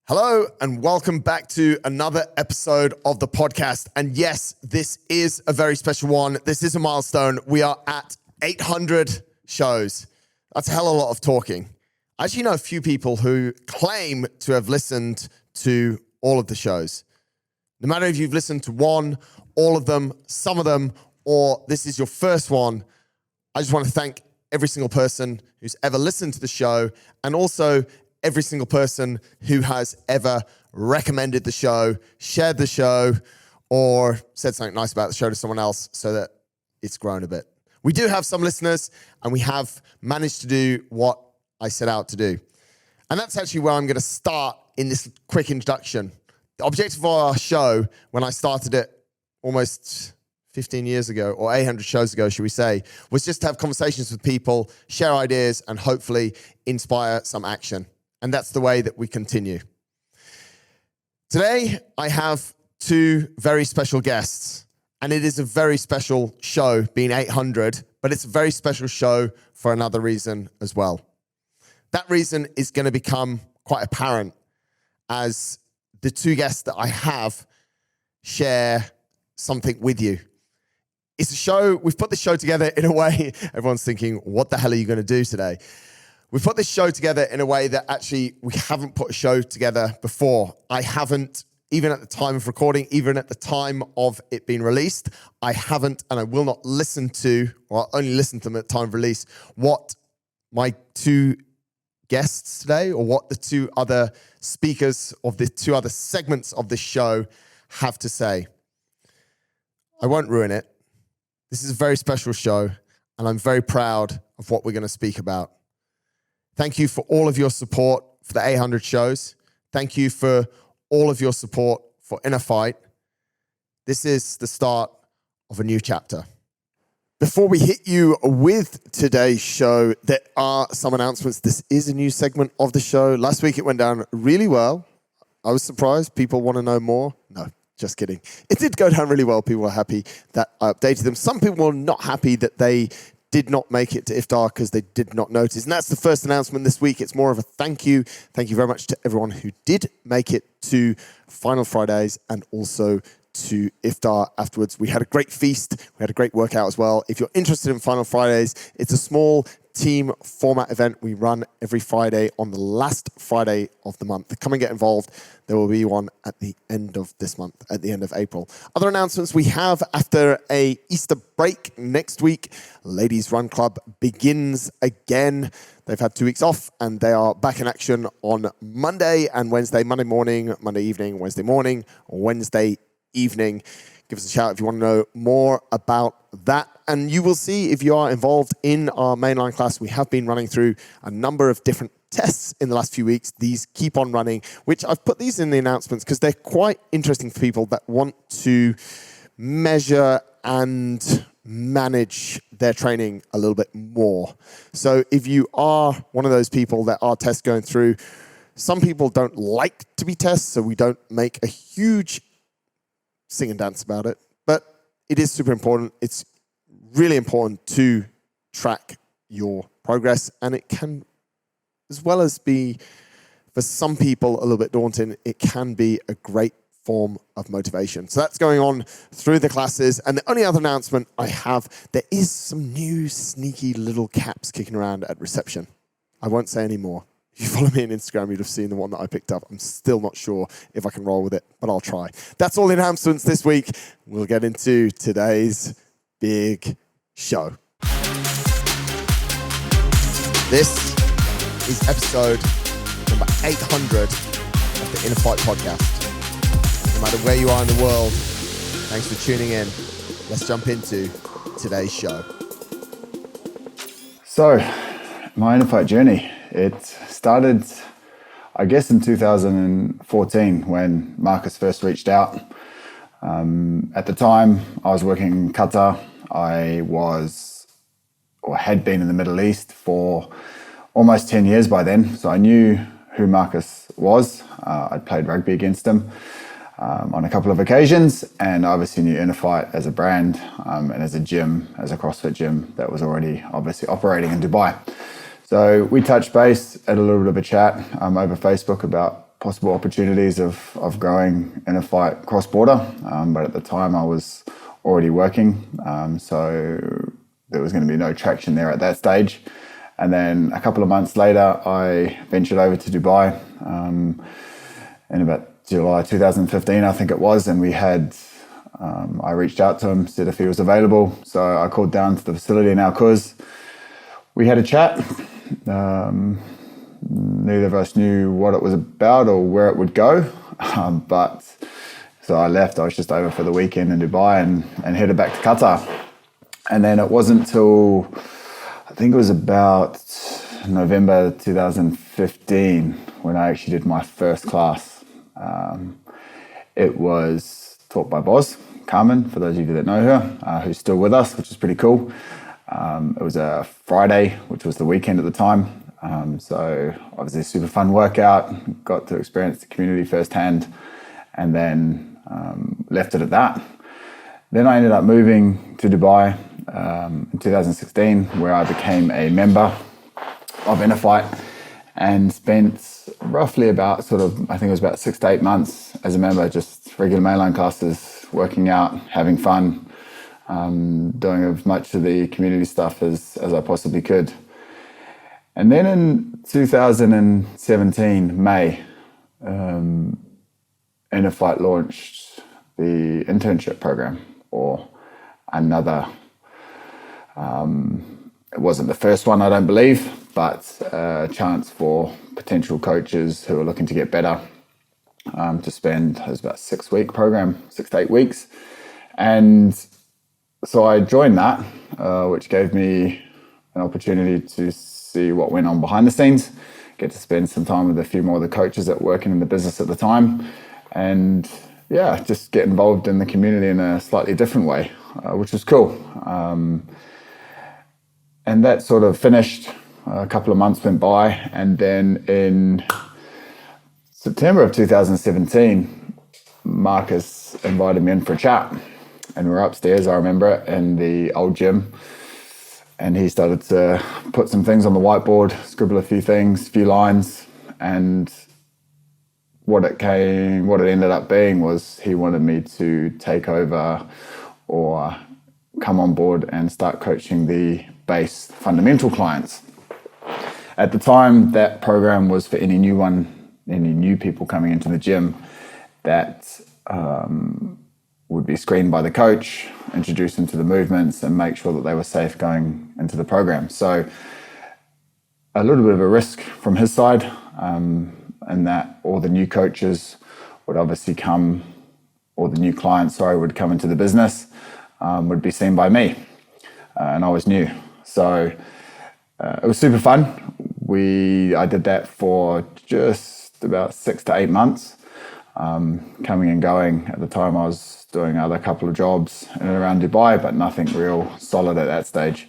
Hello and welcome back to another episode of the podcast. And yes, this is a very special one. This is a milestone. We are at 800 shows. That's a hell of a lot of talking. I actually know a few people who claim to have listened to all of the shows. No matter if you've listened to one, all of them, some of them, or this is your first one, I just want to thank every single person who's ever listened to the show, and also every single person who has ever recommended the show, shared the show, or said something nice about the show to someone else so that it's grown a bit. We do have some listeners, and we have managed to do what I set out to do. And that's actually where I'm going to start in this quick introduction. The objective of our show, when I started it almost 15 years ago, or 800 shows ago, should we say, was just to have conversations with people, share ideas, and hopefully inspire some action. And that's the way that we continue. Today, I have two very special guests, and it is a very special show, being 800, but it's a very special show for another reason as well. That reason is going to become quite apparent as the two guests that I have share something with you. It's a show, we've put the show together in a way, everyone's thinking, what the hell are you going to do today? We've put this show together in a way that actually we haven't put a show together before. I haven't, even at the time of recording, even at the time of it being released, I haven't, and I will not listen to, or I'll only listen to them at the time of release, what my two guests today, or what the two other speakers of the two other segments of this show have to say. I won't ruin it. This is a very special show, and I'm very proud of what we're going to speak about. Thank you for all of your support for the 800 shows. Thank you for all of your support for InnerFight. This is the start of a new chapter. Before we hit you with today's show, there are some announcements. This is a new segment of the show. Last week it went down really well. I was surprised. People want to know more. No, just kidding. It did go down really well. People were happy that I updated them. Some people were not happy that they did not make it to iftar because they did not notice. And that's the first announcement this week. It's more of a thank you. Thank you very much to everyone who did make it to Final Fridays and also to iftar afterwards. We had a great feast. We had a great workout as well. If you're interested in Final Fridays, it's a small team format event we run every Friday on the last Friday of the month. Come and get involved. There will be one at the end of this month, at the end of April. Other announcements we have after a Easter break next week, Ladies Run Club begins again. They've had 2 weeks off and they are back in action on Monday and Wednesday, Monday morning, Monday evening, Wednesday morning, Wednesday evening. Give us a shout if you want to know more about that. And you will see if you are involved in our mainline class, we have been running through a number of different tests in the last few weeks. These keep on running, which I've put these in the announcements because they're quite interesting for people that want to measure and manage their training a little bit more. So if you are one of those people that are tests going through, some people don't like to be tests, so we don't make a huge sing and dance about it, but it is super important. It's really important to track your progress, and it can, as well as be, for some people, a little bit daunting, it can be a great form of motivation. So that's going on through the classes. And the only other announcement I have, there is some new sneaky little caps kicking around at reception. I won't say any more. If you follow me on Instagram, you'd have seen the one that I picked up. I'm still not sure if I can roll with it, but I'll try. That's all the announcements this week. We'll get into today's big show. This is episode number 800 of the InnerFight podcast. No matter where you are in the world, thanks for tuning in. Let's jump into today's show. So, my InnerFight journey. It started, I guess, in 2014 when Marcus first reached out. At the time, I was working in Qatar. I was, or had been in the Middle East for almost 10 years by then. So I knew who Marcus was. I'd played rugby against him on a couple of occasions, and I obviously knew InnerFight as a brand and as a gym, as a CrossFit gym that was already obviously operating in Dubai. So we touched base, had a little bit of a chat over Facebook about possible opportunities of growing InnerFight cross-border, but at the time I was already working, so there was going to be no traction there at that stage. And then a couple of months later, I ventured over to Dubai in about July 2015, I think it was, and we had, I reached out to him, said if he was available. So I called down to the facility in Al Quoz. We had a chat. Neither of us knew what it was about or where it would go, but so I left. I was just over for the weekend in Dubai and headed back to Qatar. And then it wasn't till, I think it was about November 2015 when I actually did my first class. It was taught by Boz, Carmen, for those of you that know her, who's still with us, which is pretty cool. It was a Friday, which was the weekend at the time. So obviously a super fun workout, got to experience the community firsthand, and then left it at that. Then I ended up moving to Dubai in 2016, where I became a member of InnerFight and spent roughly about I think it was about 6 to 8 months as a member, just regular mainline classes, working out, having fun, doing as much of the community stuff as I possibly could. And then in 2017, May, InnerFight launched the internship program, or another, it wasn't the first one, I don't believe, but a chance for potential coaches who are looking to get better to spend, it was about a 6-week program, 6 to 8 weeks. And so I joined that, which gave me an opportunity to see what went on behind the scenes, get to spend some time with a few more of the coaches that were working in the business at the time, and yeah, just get involved in the community in a slightly different way, which was cool. And that sort of finished, a couple of months went by, and then in September of 2017, Marcus invited me in for a chat, and we were upstairs, I remember it, in the old gym. And he started to put some things on the whiteboard, scribble a few things, a few lines, and what it ended up being was he wanted me to take over or come on board and start coaching the base fundamental clients. At the time, that program was for any new people coming into the gym that would be screened by the coach, introduce them to the movements, and make sure that they were safe going into the program. So a little bit of a risk from his side, and that all the new coaches would obviously come, or the new clients, would come into the business, would be seen by me, and I was new. So it was super fun. I did that for just about 6 to 8 months, coming and going. At the time I was doing other couple of jobs in and around Dubai, but nothing real solid at that stage.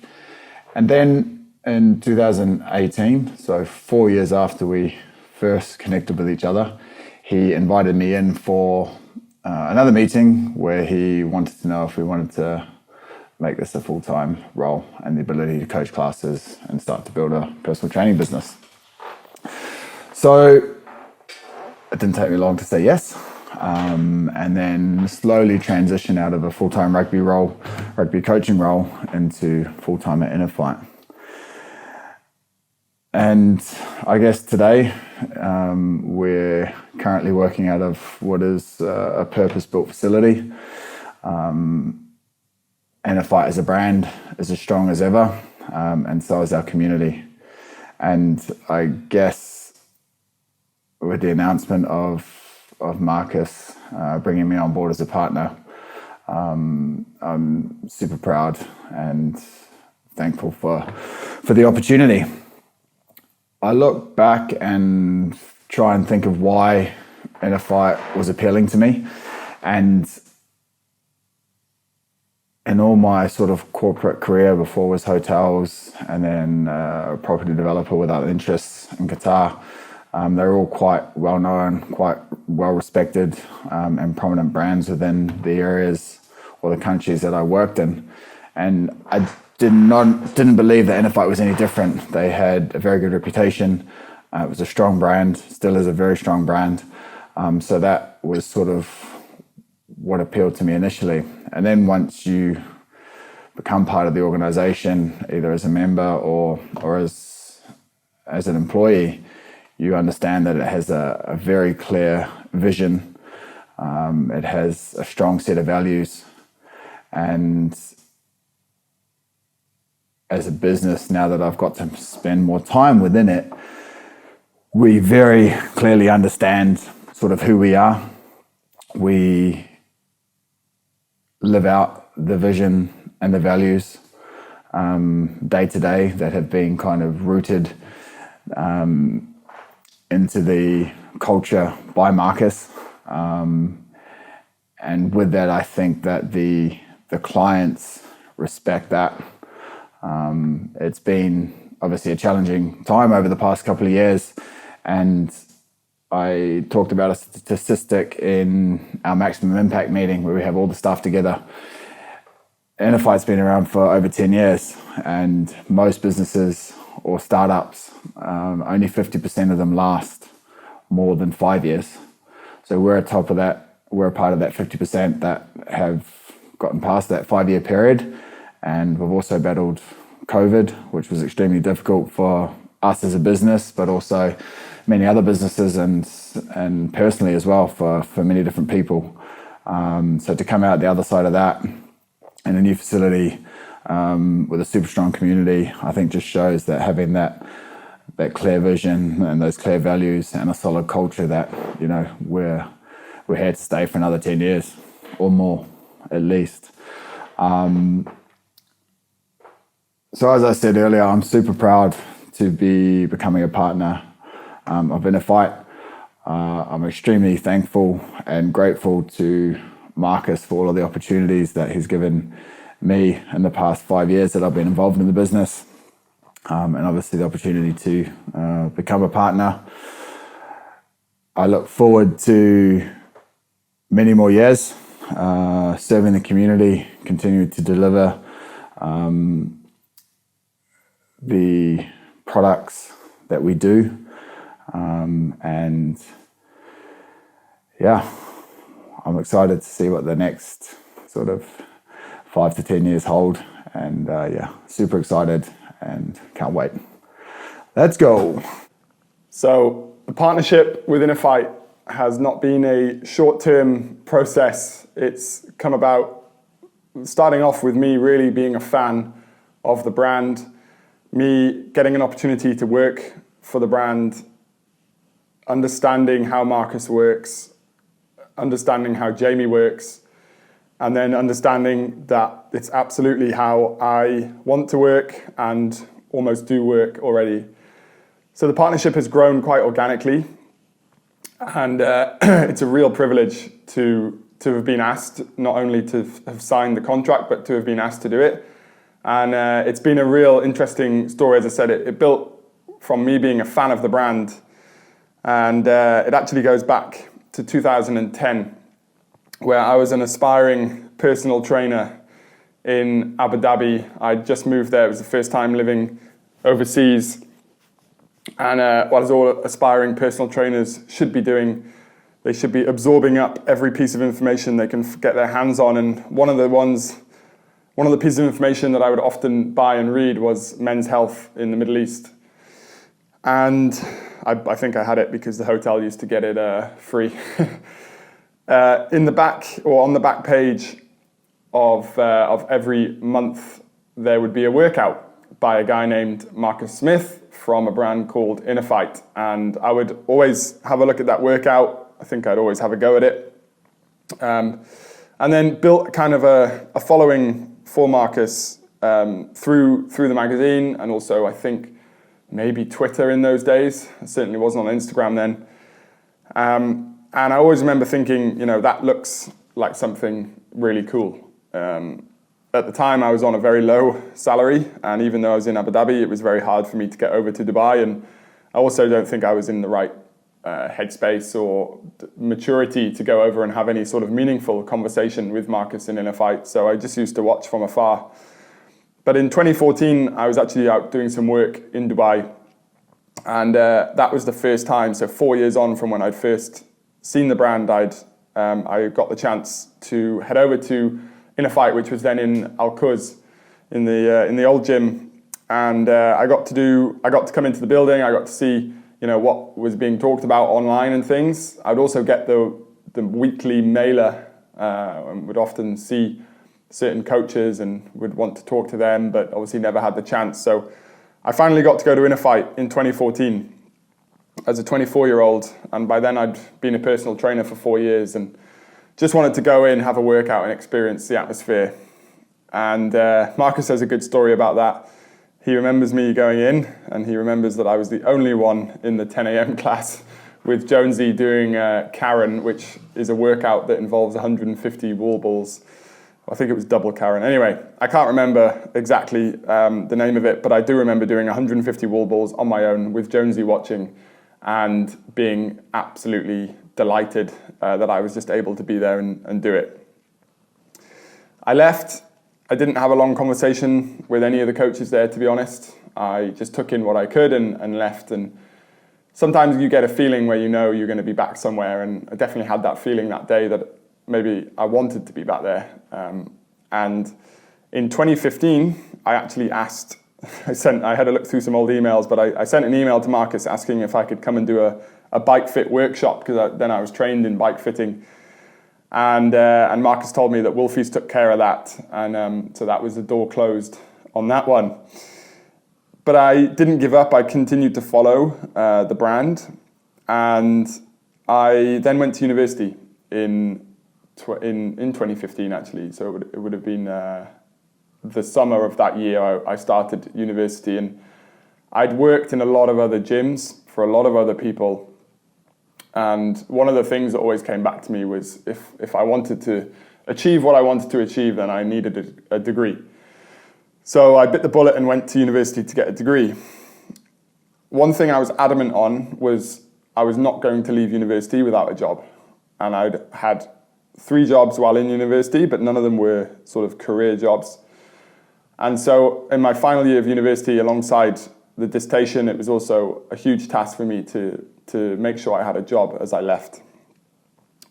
And then in 2018, so 4 years after we first connected with each other, he invited me in for another meeting where he wanted to know if we wanted to make this a full-time role and the ability to coach classes and start to build a personal training business. So it didn't take me long to say yes. And then slowly transition out of a full-time rugby coaching role into full-time at InnerFight. And I guess today we're currently working out of what is a purpose-built facility. InnerFight as a brand is as strong as ever, and so is our community. And I guess with the announcement of Marcus bringing me on board as a partner, I'm super proud and thankful for the opportunity. I look back and try and think of why InnerFight was appealing to me, and in all my sort of corporate career before was hotels and then a property developer with other interests in Qatar. They're all quite well known, quite well respected, and prominent brands within the areas or the countries that I worked in. And I didn't believe that InnerFight was any different. They had a very good reputation. It was a strong brand, still is a very strong brand. So that was sort of what appealed to me initially. And then once you become part of the organization, either as a member or as an employee, you understand that it has a very clear vision. It has a strong set of values. And as a business, now that I've got to spend more time within it, we very clearly understand sort of who we are. We live out the vision and the values day to day that have been kind of rooted into the culture by Marcus. And with that, I think that the clients respect that. It's been obviously a challenging time over the past couple of years, and I talked about a statistic in our maximum impact meeting where we have all the staff together. InnerFight's been around for over 10 years, and most businesses or startups, only 50% of them last more than 5 years. So we're at top of that. We're a part of that 50% that have gotten past that 5-year period. And we've also battled COVID, which was extremely difficult for us as a business, but also many other businesses and personally as well for many different people. So to come out the other side of that in a new facility with a super strong community, I think just shows that having that clear vision and those clear values and a solid culture that, you know, we're here to stay for another 10 years or more at least. So as I said earlier, I'm super proud to be becoming a partner of InnerFight. I'm extremely thankful and grateful to Marcus for all of the opportunities that he's given me in the past 5 years that I've been involved in the business, and obviously the opportunity to become a partner. I look forward to many more years serving the community, continuing to deliver the products that we do, and yeah, I'm excited to see what the next sort of 5 to 10 years hold, and yeah, super excited and can't wait. Let's go. So the partnership with InnerFight has not been a short-term process. It's come about starting off with me really being a fan of the brand, me getting an opportunity to work for the brand, understanding how Marcus works, understanding how Jamie works, and then understanding that it's absolutely how I want to work and almost do work already. So the partnership has grown quite organically, and it's a real privilege to have been asked, not only to have signed the contract, but to have been asked to do it. And it's been a real interesting story. As I said, it built from me being a fan of the brand, and it actually goes back to 2010, where I was an aspiring personal trainer in Abu Dhabi. I'd just moved there. It was the first time living overseas. And what as all aspiring personal trainers should be doing, they should be absorbing up every piece of information they can get their hands on. And one of the pieces of information that I would often buy and read was men's health in the Middle East. And I think I had it because the hotel used to get it free. In the back, or on the back page of every month, there would be a workout by a guy named Marcus Smith from a brand called InnerFight. And I would always have a look at that workout. I think I'd always have a go at it. And then built kind of a following for Marcus through the magazine, and also I think maybe Twitter in those days. It certainly wasn't on Instagram then. And I always remember thinking, you know, that looks like something really cool. At the time, I was on a very low salary, and even though I was in Abu Dhabi, it was very hard for me to get over to Dubai, and I also don't think I was in the right headspace or maturity to go over and have any sort of meaningful conversation with Marcus in InnerFight, so I just used to watch from afar. But in 2014, I was actually out doing some work in Dubai, And that was the first time, so 4 years on from when I'd first seen the brand, I got the chance to head over to InnerFight, which was then in Al-Quoz, in the old gym. And I got to come into the building. I got to see, what was being talked about online and things. I'd also get the weekly mailer, and would often see certain coaches and would want to talk to them, but obviously never had the chance. So I finally got to go to InnerFight in 2014 as a 24-year-old, and by then I'd been a personal trainer for 4 years and just wanted to go in, have a workout and experience the atmosphere. And Marcus has a good story about that. He remembers me going in, and he remembers that I was the only one in the 10 a.m. class with Jonesy doing Karen, which is a workout that involves 150 wall balls. I think it was double Karen. Anyway, I can't remember exactly the name of it, but I do remember doing 150 wall balls on my own with Jonesy watching and being absolutely delighted that I was just able to be there and do it. I left. I didn't have a long conversation with any of the coaches there, to be honest. I just took in what I could and left. And sometimes you get a feeling where you're going to be back somewhere, and I definitely had that feeling that day that maybe I wanted to be back there. And in 2015, I actually asked, I had a look through some old emails, but I sent an email to Marcus asking if I could come and do a bike fit workshop, because then I was trained in bike fitting. And Marcus told me that Wolfies took care of that, and so that was the door closed on that one. But I didn't give up. I continued to follow the brand, and I then went to university in 2015 actually. So it would have been the summer of that year I started university, and I'd worked in a lot of other gyms for a lot of other people. And one of the things that always came back to me was if I wanted to achieve what I wanted to achieve, then I needed a degree. So I bit the bullet and went to university to get a degree. One thing I was adamant on was I was not going to leave university without a job. And I'd had 3 jobs while in university, but none of them were sort of career jobs. And so in my final year of university, alongside the dissertation, it was also a huge task for me to make sure I had a job as I left.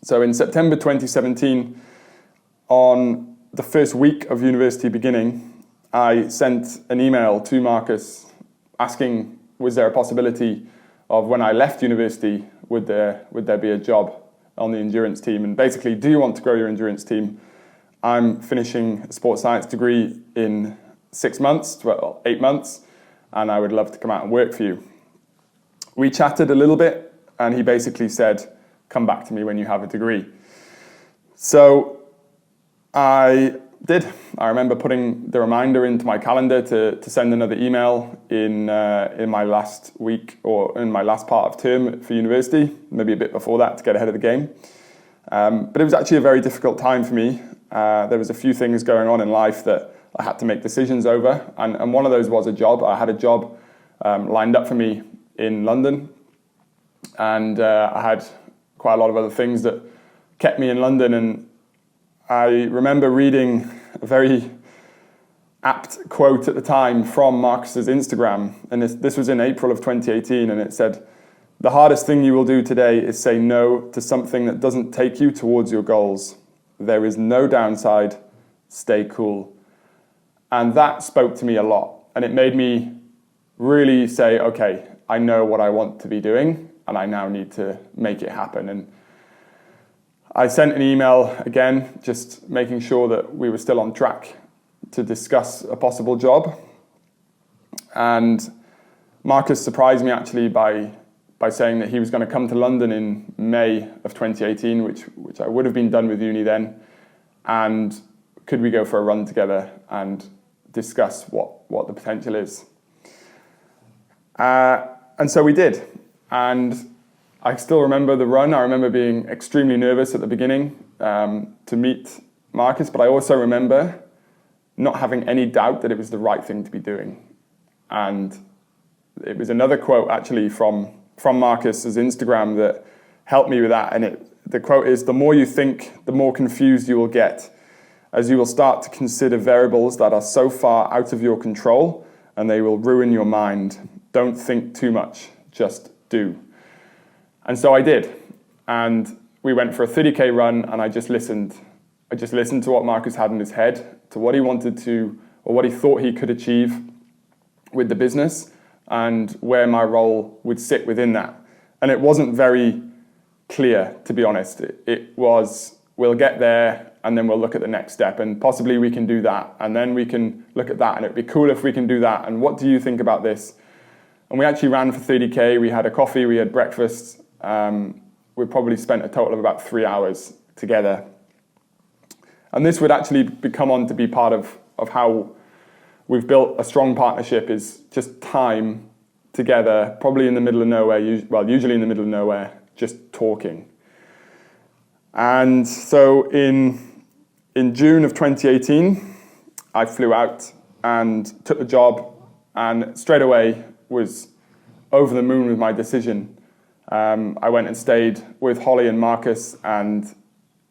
So in September 2017, on the first week of university beginning, I sent an email to Marcus asking, was there a possibility of when I left university, would there be a job on the endurance team? And basically, do you want to grow your endurance team? I'm finishing a sports science degree in 8 months, and I would love to come out and work for you. We chatted a little bit, and he basically said, come back to me when you have a degree. So I did. I remember putting the reminder into my calendar to send another email in my last week or in my last part of term for university, maybe a bit before that to get ahead of the game. But it was actually a very difficult time for me. There was a few things going on in life that I had to make decisions over, and one of those was a job. I had a job lined up for me in London, and I had quite a lot of other things that kept me in London. And I remember reading a very apt quote at the time from Marcus's Instagram, and this was in April of 2018, and it said, "The hardest thing you will do today is say no to something that doesn't take you towards your goals. There is no downside. Stay cool." And that spoke to me a lot, and it made me really say, okay, I know what I want to be doing, and I now need to make it happen. And I sent an email again, just making sure that we were still on track to discuss a possible job. And Marcus surprised me actually by saying that he was going to come to London in May of 2018, which I would have been done with uni then, and could we go for a run together and discuss what the potential is. And so we did. And I still remember the run. I remember being extremely nervous at the beginning to meet Marcus, but I also remember not having any doubt that it was the right thing to be doing. And it was another quote actually from Marcus's Instagram that helped me with that. And the quote is, "The more you think, the more confused you will get, as you will start to consider variables that are so far out of your control, and they will ruin your mind. Don't think too much, just do. And so I did. And we went for a 30K run, and I just listened. I just listened to what Marcus had in his head, to what he wanted to, or what he thought he could achieve with the business, and where my role would sit within that. And it wasn't very clear, to be honest. It was, we'll get there, and then we'll look at the next step, and possibly we can do that, and then we can look at that, and it'd be cool if we can do that, and what do you think about this? And we actually ran for 30K. We had a coffee, we had breakfast. We probably spent a total of about 3 hours together. And this would actually become on to be part of how we've built a strong partnership, is just time together, probably in the middle of nowhere, usually in the middle of nowhere, just talking. And so in June of 2018, I flew out and took the job, and straight away was over the moon with my decision. I went and stayed with Holly and Marcus, and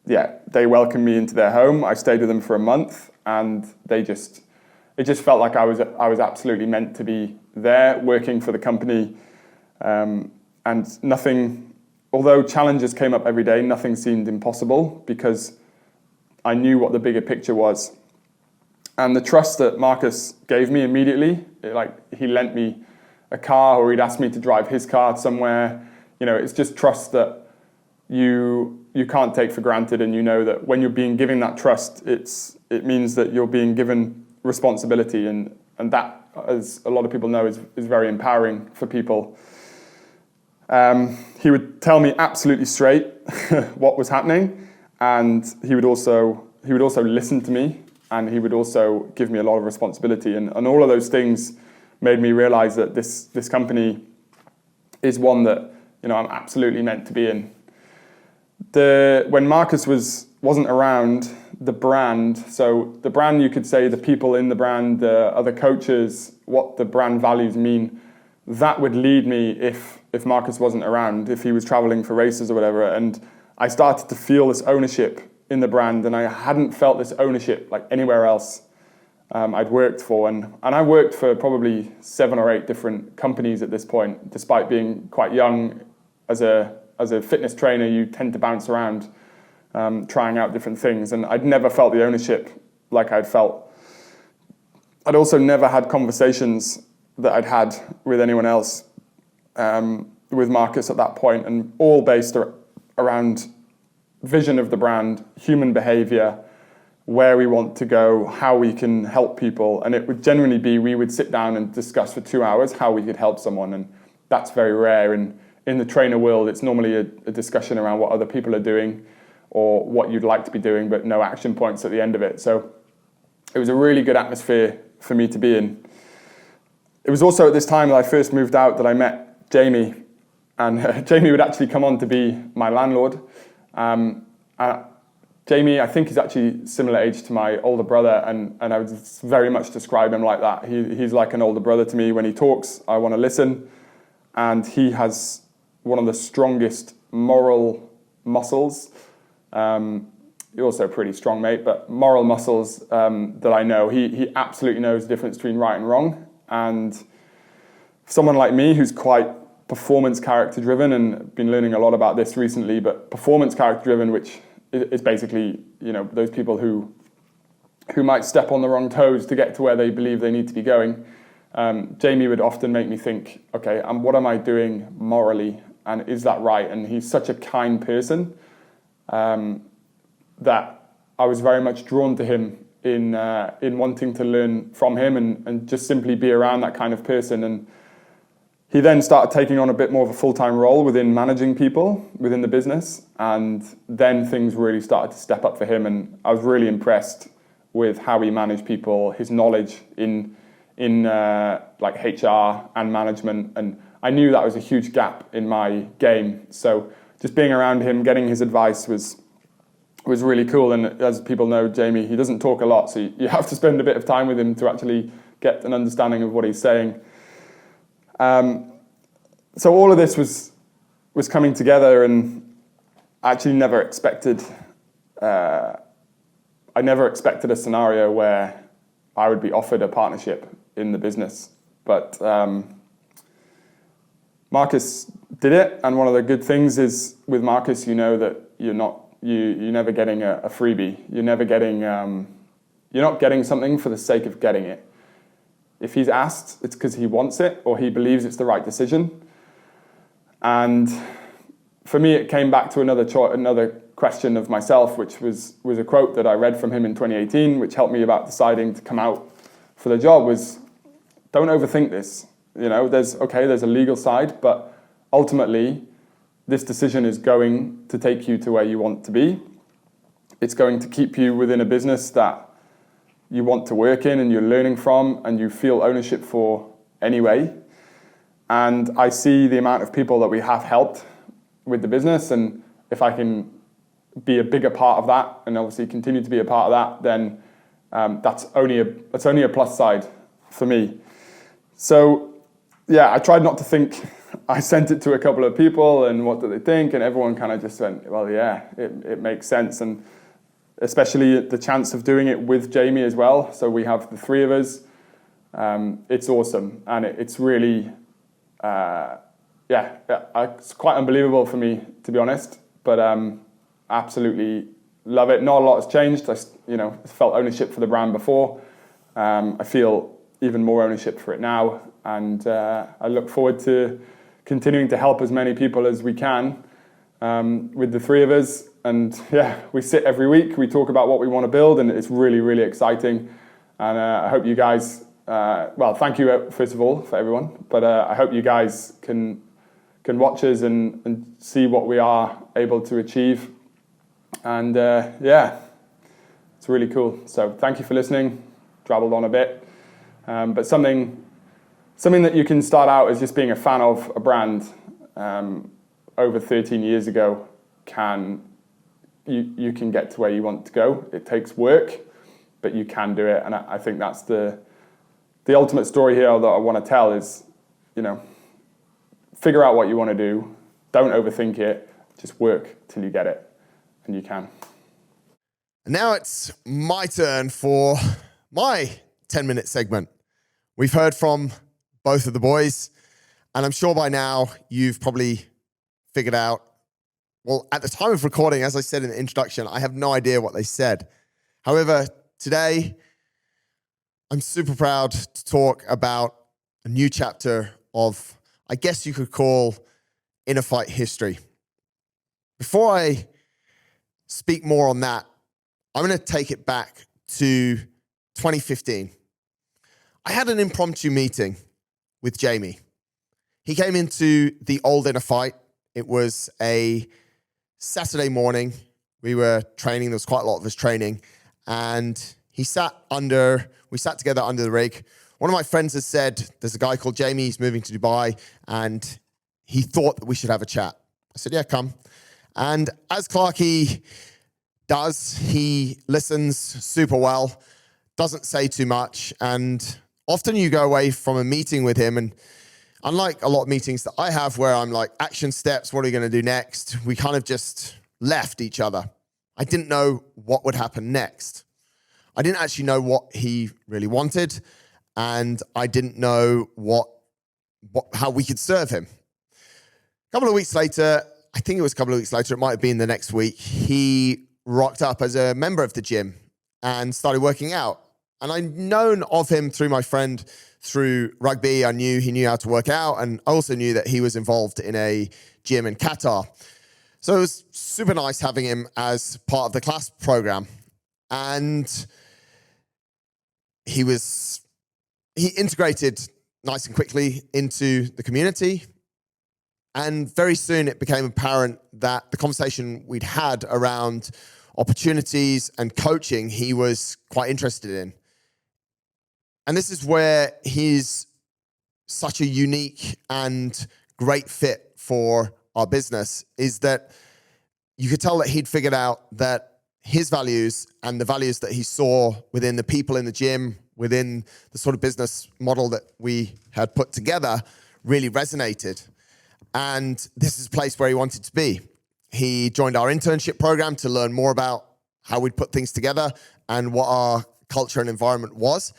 they welcomed me into their home. I stayed with them for a month, and it just felt like I was absolutely meant to be there, working for the company. And nothing, although challenges came up every day, nothing seemed impossible, because I knew what the bigger picture was. And the trust that Marcus gave me immediately, he lent me a car, or he'd asked me to drive his car somewhere. It's just trust that you can't take for granted, and you know that when you're being given that trust, it means that you're being given responsibility, and that, as a lot of people know, is very empowering for people. He would tell me absolutely straight what was happening, and he would also listen to me, and he would also give me a lot of responsibility, and all of those things made me realize that this company is one that I'm absolutely meant to be in. When Marcus wasn't around, the brand, you could say the people in the brand, the other coaches, what the brand values mean, that would lead me if Marcus wasn't around, if he was traveling for races or whatever. And I started to feel this ownership in the brand, and I hadn't felt this ownership like anywhere else I'd worked for. And I worked for probably 7 or 8 different companies at this point, despite being quite young. As a fitness trainer, you tend to bounce around, trying out different things, and I'd never felt the ownership like I'd felt. I'd also never had conversations that I'd had with anyone else, with Marcus at that point, and all based around vision of the brand, human behavior, where we want to go, how we can help people. And it would generally be, we would sit down and discuss for 2 hours how we could help someone, and that's very rare. In the trainer world, it's normally a discussion around what other people are doing or what you'd like to be doing, but no action points at the end of it. So it was a really good atmosphere for me to be in. It was also at this time that I first moved out that I met Jamie, and Jamie would actually come on to be my landlord. Jamie, I think, is actually similar age to my older brother, and I would very much describe him like that. He's like an older brother to me. When he talks, I want to listen, and he has one of the strongest moral muscles. You're also pretty strong, mate, but moral muscles that I know. He absolutely knows the difference between right and wrong. And someone like me who's quite performance character driven, and been learning a lot about this recently, but performance character driven, which is basically, those people who might step on the wrong toes to get to where they believe they need to be going. Jamie would often make me think, okay, what am I doing morally? And is that right? And he's such a kind person that I was very much drawn to him in wanting to learn from him and just simply be around that kind of person. And he then started taking on a bit more of a full-time role within managing people within the business. And then things really started to step up for him. And I was really impressed with how he managed people, his knowledge in like HR and management. And I knew that was a huge gap in my game. So just being around him, getting his advice was really cool. And as people know, Jamie, he doesn't talk a lot, so you have to spend a bit of time with him to actually get an understanding of what he's saying. So all of this was coming together, and I actually never expected a scenario where I would be offered a partnership in the business. But Marcus did it, and one of the good things is with Marcus, you know that you're never getting a freebie. You're not getting something for the sake of getting it. If he's asked, it's because he wants it or he believes it's the right decision. And for me, it came back to another question of myself, which was a quote that I read from him in 2018, which helped me about deciding to come out for the job, was don't overthink this. There's a legal side, but ultimately, this decision is going to take you to where you want to be. It's going to keep you within a business that you want to work in and you're learning from and you feel ownership for anyway. And I see the amount of people that we have helped with the business, and if I can be a bigger part of that and obviously continue to be a part of that, then that's only a plus side for me. So yeah, I tried not to think. I sent it to a couple of people and what do they think, and everyone kind of just went, well, yeah, it makes sense. And especially the chance of doing it with Jamie as well. So we have the three of us. It's awesome. And it's really, it's quite unbelievable for me, to be honest. But absolutely love it. Not a lot has changed. I felt ownership for the brand before. I feel even more ownership for it now. And I look forward to continuing to help as many people as we can with the three of us. And yeah, we sit every week, we talk about what we want to build, and it's really, really exciting. And I hope you guys, thank you first of all for everyone, but I hope you guys can watch us and see what we are able to achieve. And it's really cool. So thank you for listening. Drabbled on a bit, but something that you can start out as just being a fan of a brand over 13 years ago you can get to where you want to go. It takes work, but you can do it. And I think that's the ultimate story here that I want to tell is, figure out what you want to do. Don't overthink it. Just work till you get it, and you can. And now it's my turn for my 10-minute segment. We've heard from both of the boys, and I'm sure by now you've probably figured out, well, at the time of recording, as I said in the introduction, I have no idea what they said. However, today, I'm super proud to talk about a new chapter of, I guess you could call, InnerFight history. Before I speak more on that, I'm going to take it back to 2015. I had an impromptu meeting with Jamie. He came into the old InnerFight. It was a Saturday morning. We were training. There was quite a lot of us training. And we sat together under the rig. One of my friends has said, there's a guy called Jamie, he's moving to Dubai, and he thought that we should have a chat. I said, yeah, come. And as Clarky does, he listens super well, doesn't say too much. And often you go away from a meeting with him, and unlike a lot of meetings that I have where I'm like, action steps, what are we going to do next? We kind of just left each other. I didn't know what would happen next. I didn't actually know what he really wanted, and I didn't know how we could serve him. A couple of weeks later, it might have been the next week, he rocked up as a member of the gym and started working out. And I'd known of him through my friend through rugby. I knew he knew how to work out, and I also knew that he was involved in a gym in Qatar. So it was super nice having him as part of the class program. And he integrated nice and quickly into the community. And very soon it became apparent that the conversation we'd had around opportunities and coaching, he was quite interested in. And this is where he's such a unique and great fit for our business, is that you could tell that he'd figured out that his values and the values that he saw within the people in the gym, within the sort of business model that we had put together, really resonated. And this is a place where he wanted to be. He joined our internship program to learn more about how we'd put things together and what our culture and environment was.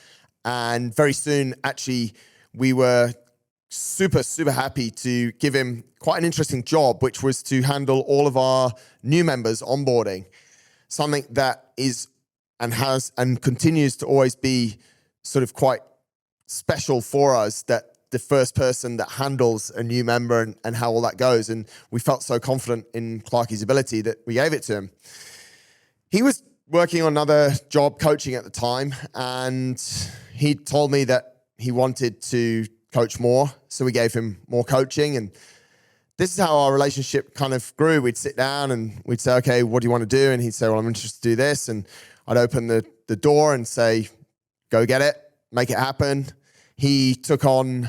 And very soon, actually, we were super, super happy to give him quite an interesting job, which was to handle all of our new members onboarding. Something that is and has and continues to always be sort of quite special for us, that the first person that handles a new member and how all that goes. And we felt so confident in Clarky's ability that we gave it to him. He was working on another job coaching at the time, and he told me that he wanted to coach more. So we gave him more coaching, and this is how our relationship kind of grew. We'd sit down and we'd say, okay, what do you want to do? And he'd say, well, I'm interested to do this. And I'd open the door and say, go get it, make it happen. He took on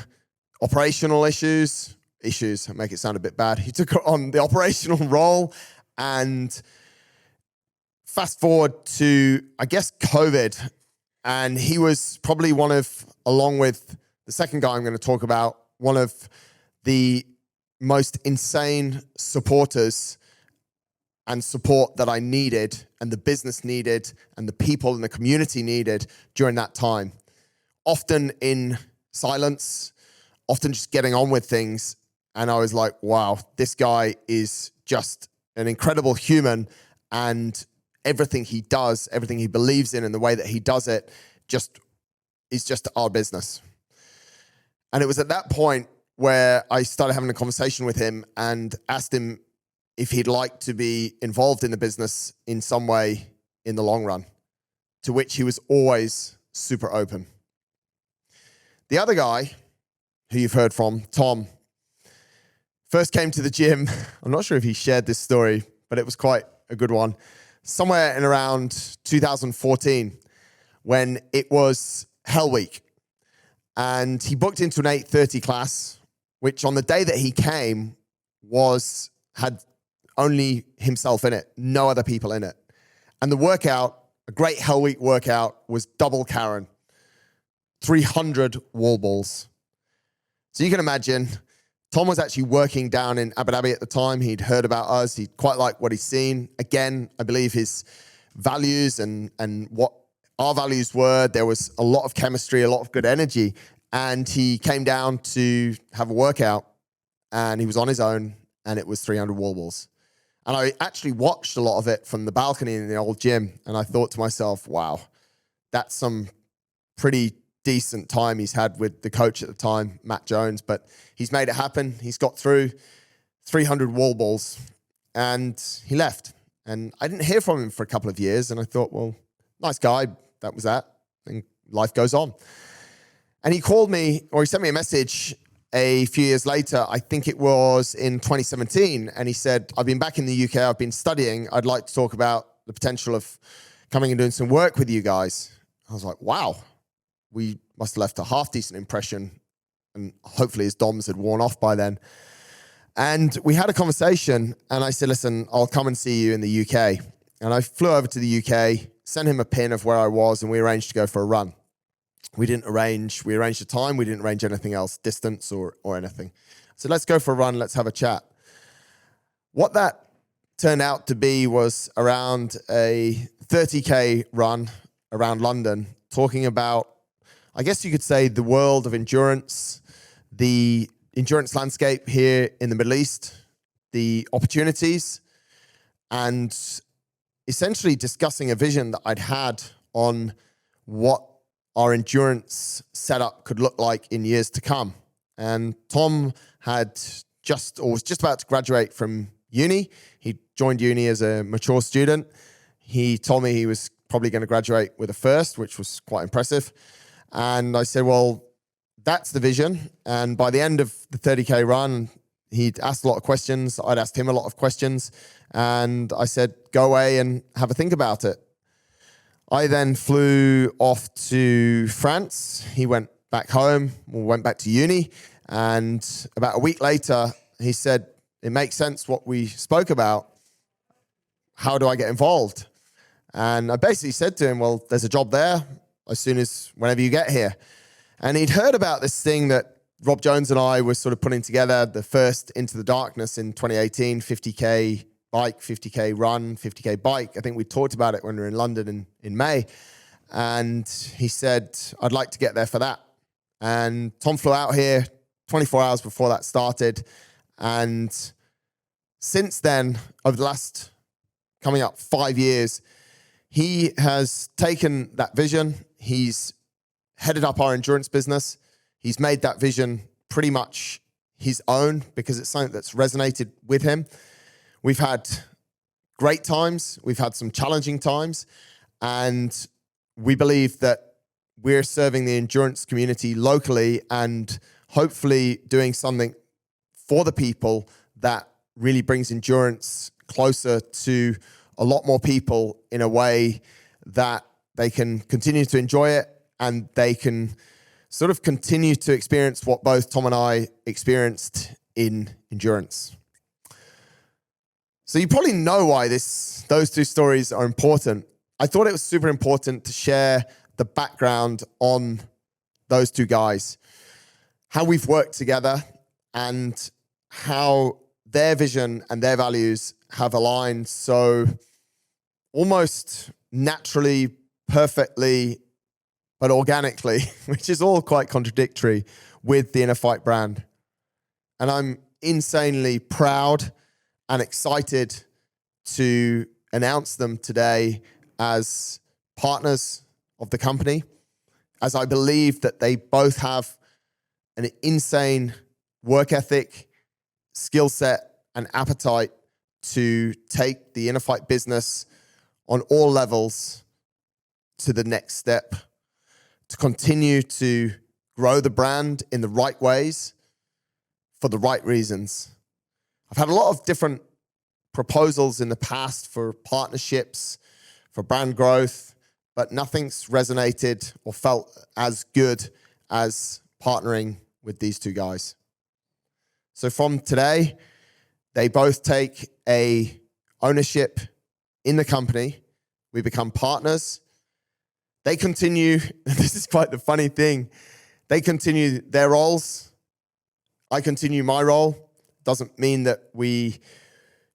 operational issues, make it sound a bit bad. He took on the operational role, and fast forward to, I guess, COVID. And he was probably one of, along with the second guy I'm going to talk about, one of the most insane supporters and support that I needed, and the business needed, and the people in the community needed during that time. Often in silence, often just getting on with things. And I was like, wow, this guy is just an incredible human, and everything he does, everything he believes in, and the way that he does it is just our business. And it was at that point where I started having a conversation with him and asked him if he'd like to be involved in the business in some way in the long run, to which he was always super open. The other guy, who you've heard from, Tom, first came to the gym. I'm not sure if he shared this story, but it was quite a good one. Somewhere in around 2014, when it was Hell Week. And he booked into an 8:30 class, which on the day that he came had only himself in it, no other people in it. And the workout, a great Hell Week workout, was double Karen, 300 wall balls. So you can imagine, Tom was actually working down in Abu Dhabi at the time. He'd heard about us. He quite liked what he'd seen. Again, I believe his values and what our values were, there was a lot of chemistry, a lot of good energy. And he came down to have a workout, and he was on his own, and it was 300 wall balls. And I actually watched a lot of it from the balcony in the old gym. And I thought to myself, wow, that's some pretty decent time he's had with the coach at the time, Matt Jones, but he's made it happen. He's got through 300 wall balls, and he left. And I didn't hear from him for a couple of years. And I thought, well, nice guy. That was that. And life goes on. And he called me, or he sent me a message a few years later. I think it was in 2017. And he said, I've been back in the UK. I've been studying. I'd like to talk about the potential of coming and doing some work with you guys. I was like, wow. We must have left a half decent impression, and hopefully his DOMs had worn off by then. And we had a conversation, and I said, listen, I'll come and see you in the UK. And I flew over to the UK, sent him a pin of where I was, and we arranged to go for a run. We arranged a time. We didn't arrange anything else, distance or anything. So let's go for a run. Let's have a chat. What that turned out to be was around a 30K run around London, talking about, I guess you could say, the world of endurance, the endurance landscape here in the Middle East, the opportunities, and essentially discussing a vision that I'd had on what our endurance setup could look like in years to come. And Tom was just about to graduate from uni. He joined uni as a mature student. He told me he was probably going to graduate with a first, which was quite impressive. And I said, well, that's the vision. And by the end of the 30K run, he'd asked a lot of questions. I'd asked him a lot of questions. And I said, go away and have a think about it. I then flew off to France. He went back home, or went back to uni. And about a week later, he said, it makes sense what we spoke about. How do I get involved? And I basically said to him, well, there's a job there whenever you get here. And he'd heard about this thing that Rob Jones and I were sort of putting together, the first Into the Darkness in 2018, 50K bike, 50K run, 50K bike. I think we talked about it when we were in London in May. And he said, I'd like to get there for that. And Tom flew out here 24 hours before that started. And since then, over the last coming up 5 years, he has taken that vision. He's headed up our endurance business. He's made that vision pretty much his own because it's something that's resonated with him. We've had great times. We've had some challenging times. And we believe that we're serving the endurance community locally and hopefully doing something for the people that really brings endurance closer to a lot more people in a way that they can continue to enjoy it and they can sort of continue to experience what both Tom and I experienced in endurance. So you probably know why those two stories are important. I thought it was super important to share the background on those two guys, how we've worked together and how their vision and their values have aligned so almost naturally, perfectly, but organically, which is all quite contradictory with the InnerFight brand. And I'm insanely proud and excited to announce them today as partners of the company, as I believe that they both have an insane work ethic, skill set, and appetite to take the InnerFight business on all levels to the next step, to continue to grow the brand in the right ways for the right reasons. I've had a lot of different proposals in the past for partnerships, for brand growth, but nothing's resonated or felt as good as partnering with these two guys. So from today, they both take a ownership in the company. We become partners. They continue, this is quite the funny thing, they continue their roles. I continue my role. Doesn't mean that we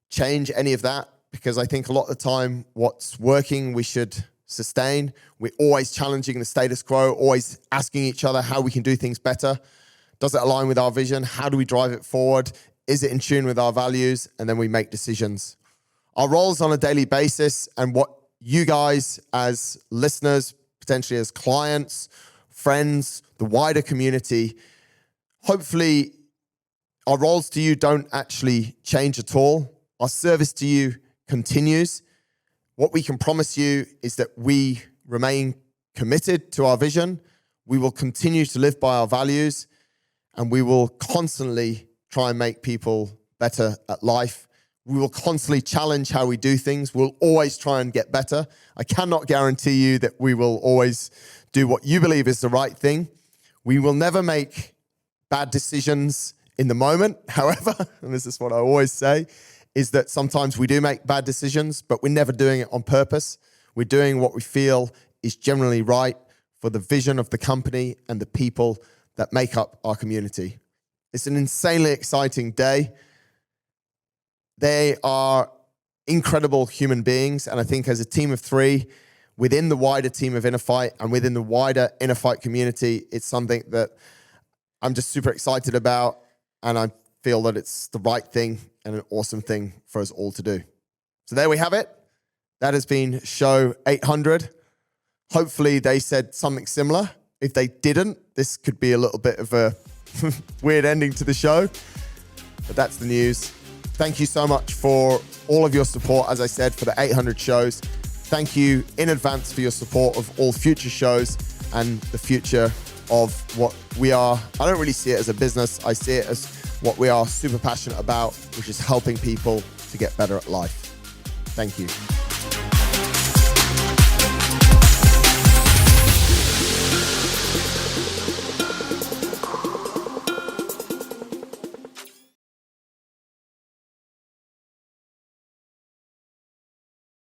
change any of that, because I think a lot of the time what's working we should sustain. We're always challenging the status quo, always asking each other how we can do things better. Does it align with our vision? How do we drive it forward? Is it in tune with our values? And then we make decisions. Our roles on a daily basis and what you guys as listeners, potentially as clients, friends, the wider community, hopefully our roles to you don't actually change at all. Our service to you continues. What we can promise you is that we remain committed to our vision. We will continue to live by our values, and we will constantly try and make people better at life. We will constantly challenge how we do things. We'll always try and get better. I cannot guarantee you that we will always do what you believe is the right thing. We will never make bad decisions in the moment. However, and this is what I always say, is that sometimes we do make bad decisions, but we're never doing it on purpose. We're doing what we feel is generally right for the vision of the company and the people that make up our community. It's an insanely exciting day. They are incredible human beings, and I think as a team of three, within the wider team of InnerFight and within the wider InnerFight community, it's something that I'm just super excited about, and I feel that it's the right thing and an awesome thing for us all to do. So there we have it. That has been show 800. Hopefully they said something similar. If they didn't, this could be a little bit of a weird ending to the show, but that's the news. Thank you so much for all of your support, as I said, for the 800 shows. Thank you in advance for your support of all future shows and the future of what we are. I don't really see it as a business. I see it as what we are super passionate about, which is helping people to get better at life. Thank you.